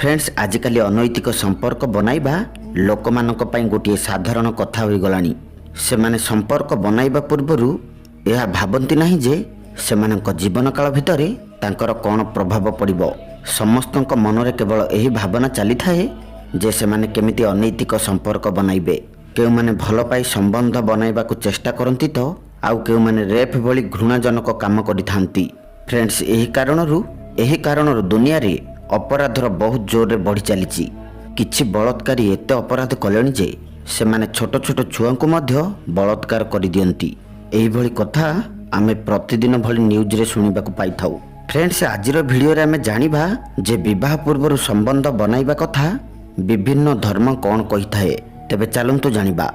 Friends आजिकल अनैतिक संपर्क बनाइबा लोक मानक पई गोटे साधारण कथा हो गलानी। से माने संपर्क बनाइबा पूर्वरु यह भाबंती नहीं जे सेमानक जीवन काल भितरे तांकर कौन प्रभाव पड़िबो। समस्तक मनरे केवल यही भावना चली थाए जे सेमाने केमिति अनैतिक संपर्क बनाइबे। केउ माने भल पाई संबंध बनाइबा को चेष्टा करंती तो आउ केउ माने रेप भली घृणाजनक काम करिथांती। फ्रेंड्स एही कारणरु दुनिया रे अपराधर बहुत जोर बढ़ी चली। किछि बलात्कारी एते अपराध कलेनी जे सेमाने छोट छोट छुआ को मध्य बलात्कार कर दियंती। एही भली कथा आमे प्रतिदिन भली न्यूज रे सुनिबा को पाई थाउ। फ्रेंड्स आजिर वीडियो रे आमे जानिबा जे विवाह पूर्व संबंध बनाइबा कथा विभिन्न धर्म कौन कही थाए। तेबे चलंतु जानिबा।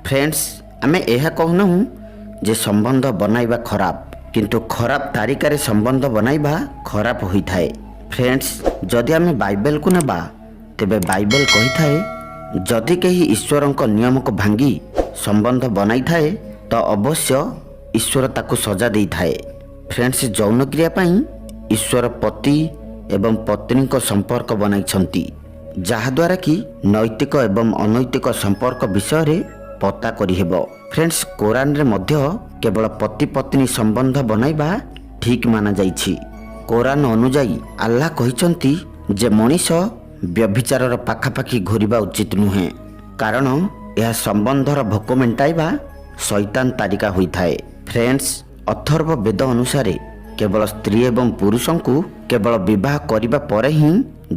फ्रेंड्स आमे एहा कहूनहु जे संबंध बनाइबा खराब, किंतु खराब तारिकारे संबंध बनाइबा खराब होई थाए। फ्रेंड्स जदि आमे बाइबल को नेबा तेबे बाइबल कही थाए जदि कहीं ईश्वर नियम को भांगी संबंध बनाई थाए तो अवश्य ईश्वर ताकू सजा दे थाए। फ्रेंड्स यौन क्रिया पाई ईश्वर पति एवं पत्नी को संपर्क बनाई जहाद्वारा कि नैतिक एवं अनैतिक संपर्क विषय रे पता करिहेबो। फ्रेंड्स कुरान रे मध्य केवल पति पत्नी संबंध बनाइबा ठीक माना जाइछि। कुरान अनुजाई अल्लाह कहिसंती जे मनीष व्यभिचारर पाखापाखि घूरिबा उचित नुहे, कारण यह संबंधर भोक मेंटाइबा शैतान तारिका होई थाए। फ्रेंड्स अथर्व वेद अनुसार केवल स्त्री एवं पुरुषों को केवल विवाह करिबा परे ही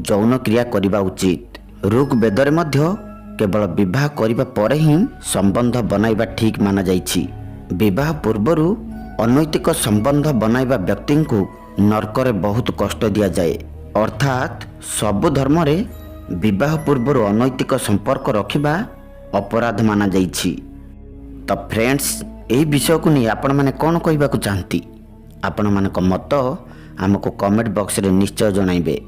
यौन क्रिया करिबा उचित। ऋग वेदरे मध्य केवल विवाह करिबा परे ही संबंध बनाइबा ठीक माना जाइछि। विवाह पूर्वरु अनैतिक संबंध बनाइबा व्यक्ति को नरकरे बहुत कष्ट दिया जाए। अर्थात सबु धर्म रे विवाह पूर्व अनैतिक संपर्क रखिबा अपराध माना जाइछि। तो फ्रेंड्स एही विषय को नहीं आपण माने कौन कहबा को चाहती, आपण मानक मत हमको कमेंट बॉक्स रे निश्चय जणाइबे।